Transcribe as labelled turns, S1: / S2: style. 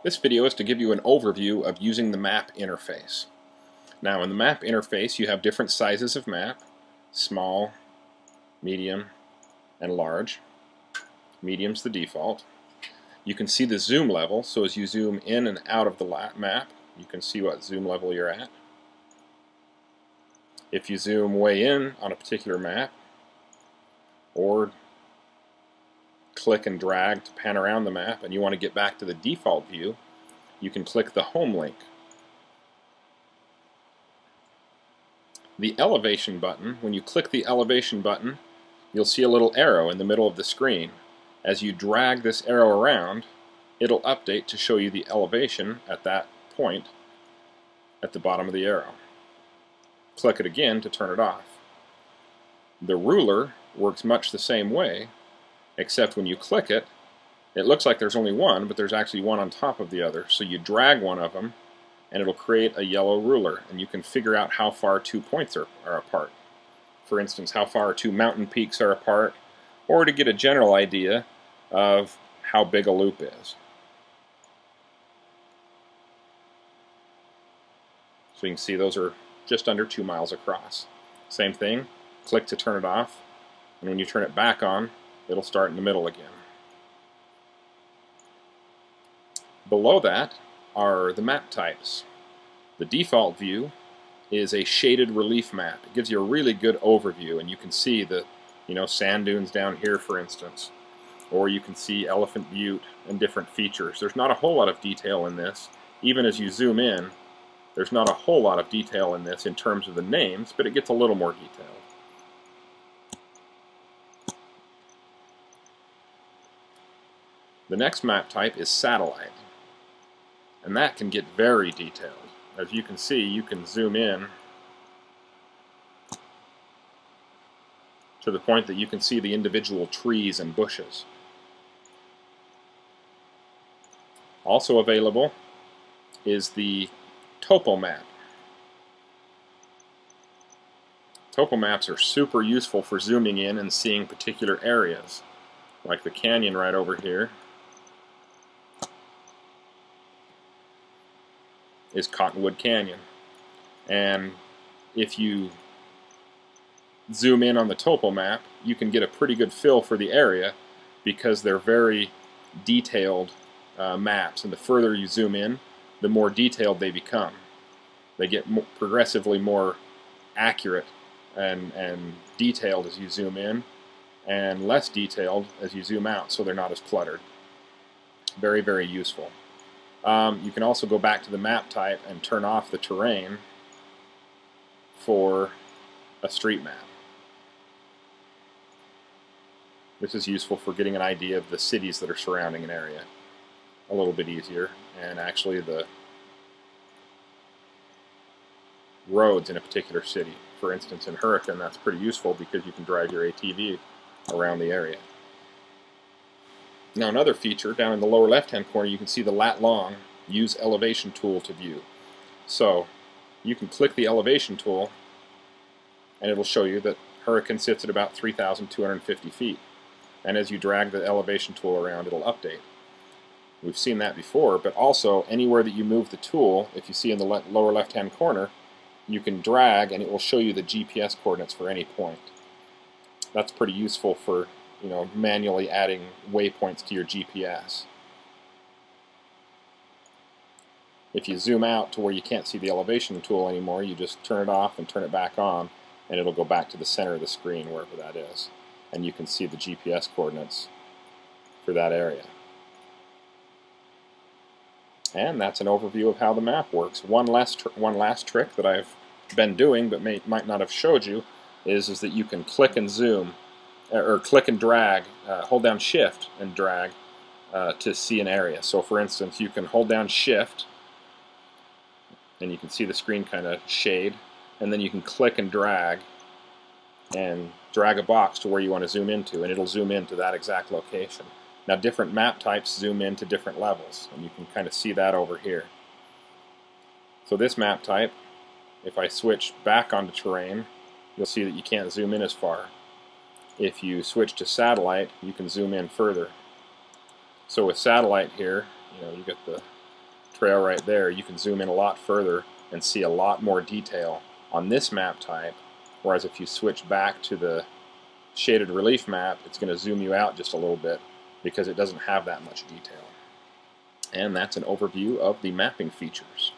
S1: This video is to give you an overview of using the map interface. Now in the map interface you have different sizes of map: small, medium, and large. Medium's the default. You can see the zoom level, so as you zoom in and out of the map you can see what zoom level you're at. If you zoom way in on a particular map, or click and drag to pan around the map and you want to get back to the default view, you can click the home link. The elevation button, when you click the elevation button, you'll see a little arrow in the middle of the screen. As you drag this arrow around, it'll update to show you the elevation at that point at the bottom of the arrow. Click it again to turn it off. The ruler works much the same way, except when you click it, it looks like there's only one, but there's actually one on top of the other. So you drag one of them and it'll create a yellow ruler, and you can figure out how far 2 points are apart. For instance, how far 2 mountain peaks are apart, or to get a general idea of how big a loop is. So you can see those are just under 2 miles across. Same thing, click to turn it off, and when you turn it back on, it'll start in the middle again. Below that are the map types. The default view is a shaded relief map. It gives you a really good overview, and you can see the sand dunes down here, for instance, or you can see Elephant Butte and different features. There's not a whole lot of detail in this. Even as you zoom in, there's not a whole lot of detail in this in terms of the names, but it gets a little more detailed. The next map type is satellite, and that can get very detailed. As you can see, you can zoom in to the point that you can see the individual trees and bushes. Also available is the topo map. Topo maps are super useful for zooming in and seeing particular areas, like the canyon right over here is Cottonwood Canyon. And if you zoom in on the topo map, you can get a pretty good feel for the area because they're very detailed maps, and the further you zoom in, the more detailed they become. They get progressively more accurate and detailed as you zoom in, and less detailed as you zoom out, so they're not as cluttered. Very, very useful. You can also go back to the map type and turn off the terrain for a street map. This is useful for getting an idea of the cities that are surrounding an area a little bit easier, and actually the roads in a particular city. For instance, in Hurricane, that's pretty useful because you can drive your ATV around the area. Now another feature, down in the lower left-hand corner, you can see the lat long use elevation tool to view. So you can click the elevation tool and it'll show you that Hurricane sits at about 3,250 feet. And as you drag the elevation tool around, it'll update. We've seen that before, but also anywhere that you move the tool, if you see in the lower left-hand corner, you can drag and it will show you the GPS coordinates for any point. That's pretty useful for manually adding waypoints to your GPS. If you zoom out to where you can't see the elevation tool anymore, you just turn it off and turn it back on, and it'll go back to the center of the screen, wherever that is. And you can see the GPS coordinates for that area. And that's an overview of how the map works. One last trick that I've been doing but might not have showed you is that you can click and zoom, or click and drag, hold down Shift and drag to see an area. So for instance, you can hold down Shift and you can see the screen kind of shade, and then you can click and drag a box to where you want to zoom into, and it'll zoom into that exact location. Now different map types zoom into different levels, and you can kind of see that over here. So this map type, if I switch back onto terrain, you'll see that you can't zoom in as far. If you switch to satellite, you can zoom in further. So with satellite here, you get the trail right there, you can zoom in a lot further and see a lot more detail on this map type, whereas if you switch back to the shaded relief map, it's going to zoom you out just a little bit because it doesn't have that much detail. And that's an overview of the mapping features.